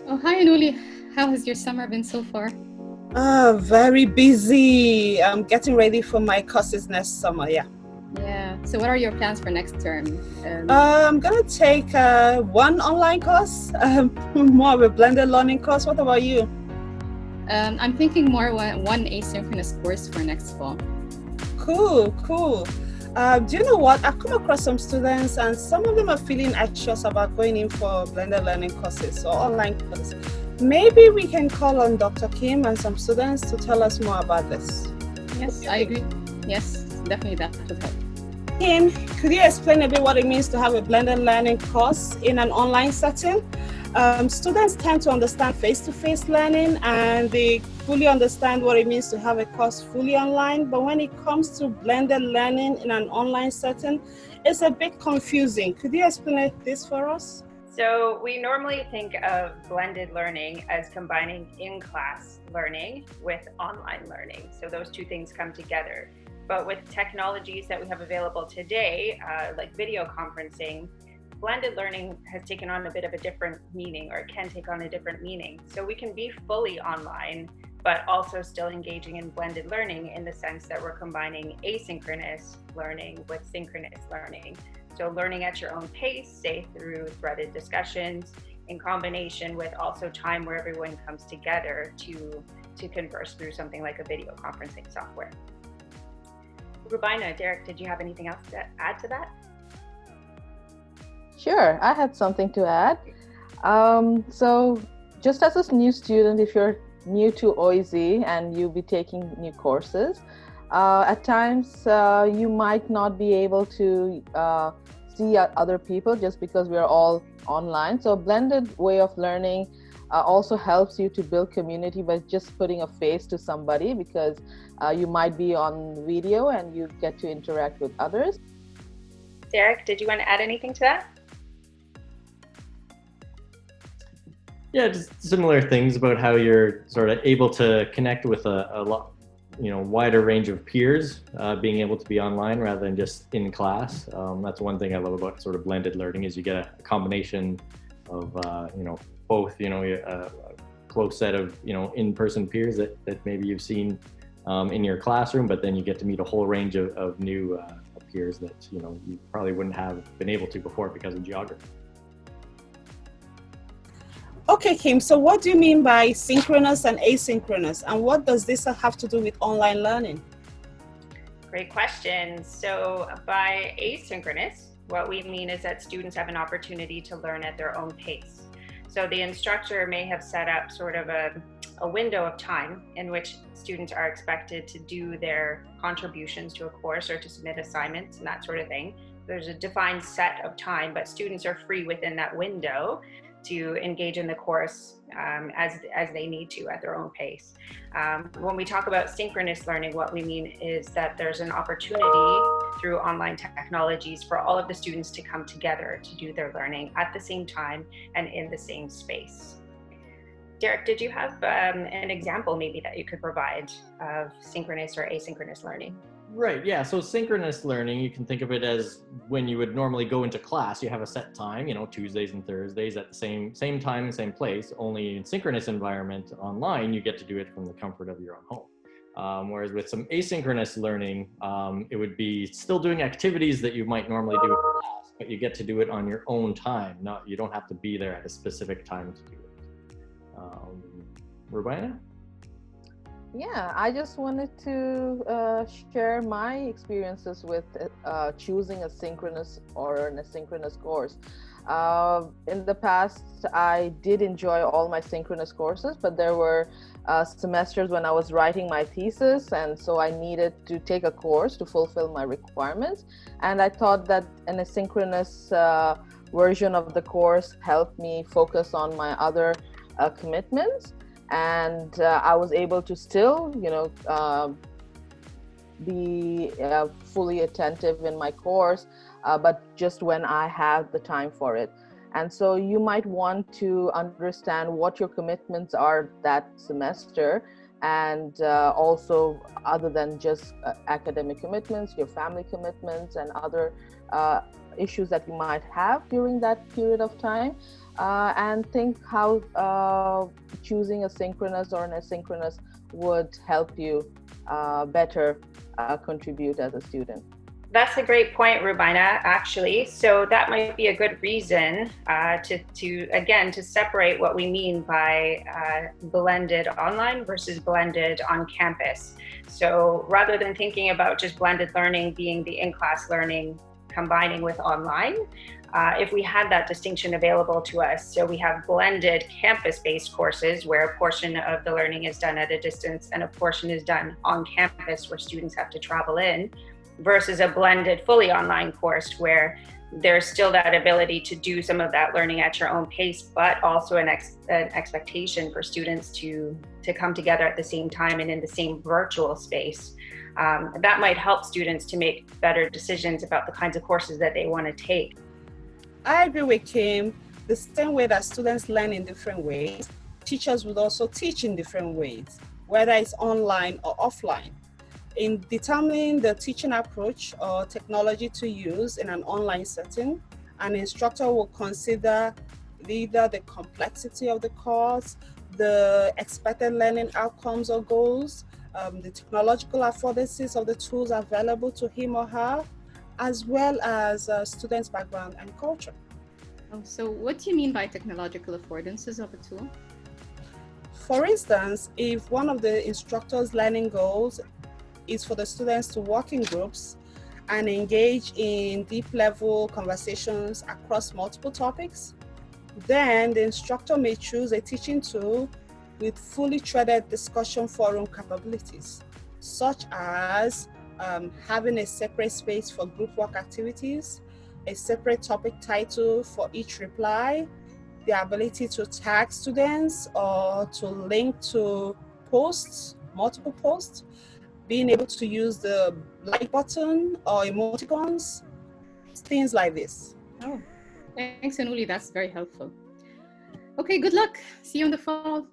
Oh, hi, Anuli. How has your summer been so far? Very busy. I'm getting ready for my courses next summer. Yeah. Yeah. So, what are your plans for next term? I'm gonna take one online course, more of a blended learning course. What about you? I'm thinking more one asynchronous course for next fall. Cool, cool. Do you know what? I've come across some students, and some of them are feeling anxious about going in for blended learning courses or online courses. Maybe we can call on Dr. Kim and some students to tell us more about this. What do Yes, you I think? agree. Yes, definitely that would help. Kim, could you explain a bit what it means to have a blended learning course in an online setting? Students tend to understand face-to-face learning and they fully understand what it means to have a course fully online. But when it comes to blended learning in an online setting, it's a bit confusing. Could you explain this for us? So we normally think of blended learning as combining in-class learning with online learning. So those two things come together. But with technologies that we have available today, like video conferencing, blended learning has taken on a bit of a different meaning, or can take on a different meaning. So we can be fully online, but also still engaging in blended learning in the sense that we're combining asynchronous learning with synchronous learning. So learning at your own pace, say through threaded discussions, in combination with also time where everyone comes together to converse through something like a video conferencing software. Rubaina, Derek, did you have anything else to add to that? Sure, I had something to add. So just as a new student, if you're new to OIZ and you'll be taking new courses, at times you might not be able to see other people just because we're all online. So a blended way of learning also helps you to build community by just putting a face to somebody, because you might be on video and you get to interact with others. Derek, did you want to add anything to that? Yeah, just similar things about how you're sort of able to connect with a lot, wider range of peers, being able to be online rather than just in class. That's one thing I love about sort of blended learning, is you get a combination of, both, a close set of, in-person peers that maybe you've seen in your classroom, but then you get to meet a whole range of new peers that, you probably wouldn't have been able to before because of geography. Okay, Kim, so what do you mean by synchronous and asynchronous? And what does this have to do with online learning? Great question. So by asynchronous, what we mean is that students have an opportunity to learn at their own pace. So the instructor may have set up sort of a window of time in which students are expected to do their contributions to a course or to submit assignments and that sort of thing. There's a defined set of time, but students are free within that window to engage in the course as they need to at their own pace. When we talk about synchronous learning, what we mean is that there's an opportunity through online technologies for all of the students to come together to do their learning at the same time and in the same space. Derek, did you have an example maybe that you could provide of synchronous or asynchronous learning? Right, yeah. So synchronous learning, you can think of it as when you would normally go into class, you have a set time, Tuesdays and Thursdays at the same time and same place. Only in synchronous environment online, you get to do it from the comfort of your own home. Whereas with some asynchronous learning, it would be still doing activities that you might normally do in class, but you get to do it on your own time. You don't have to be there at a specific time to do it. Rubaina? Yeah, I just wanted to share my experiences with choosing a synchronous or an asynchronous course. In the past, I did enjoy all my synchronous courses, but there were semesters when I was writing my thesis, and so I needed to take a course to fulfill my requirements. And I thought that an asynchronous version of the course helped me focus on my other commitments. And I was able to still, be fully attentive in my course, but just when I have the time for it. And so you might want to understand what your commitments are that semester, and also other than just academic commitments, your family commitments and other issues that you might have during that period of time, and think how choosing a synchronous or an asynchronous would help you better contribute as a student. That's a great point, Rubaina, actually. So that might be a good reason to separate what we mean by blended online versus blended on campus. So rather than thinking about just blended learning being the in-class learning combining with online, if we had that distinction available to us, so we have blended campus-based courses where a portion of the learning is done at a distance and a portion is done on campus where students have to travel in, versus a blended fully online course where there's still that ability to do some of that learning at your own pace, but also an expectation for students to come together at the same time and in the same virtual space. That might help students to make better decisions about the kinds of courses that they want to take. I agree with Kim. The same way that students learn in different ways, teachers would also teach in different ways, whether it's online or offline. In determining the teaching approach or technology to use in an online setting, an instructor will consider either the complexity of the course, the expected learning outcomes or goals, the technological affordances of the tools available to him or her, as well as students' background and culture. So what do you mean by technological affordances of a tool? For instance, if one of the instructor's learning goals is for the students to work in groups and engage in deep-level conversations across multiple topics, then the instructor may choose a teaching tool with fully threaded discussion forum capabilities, such as having a separate space for group work activities, a separate topic title for each reply, the ability to tag students or to link to posts, multiple posts, being able to use the like button or emoticons, things like this. Oh, thanks, Anuli. That's very helpful. Okay, good luck. See you in the fall.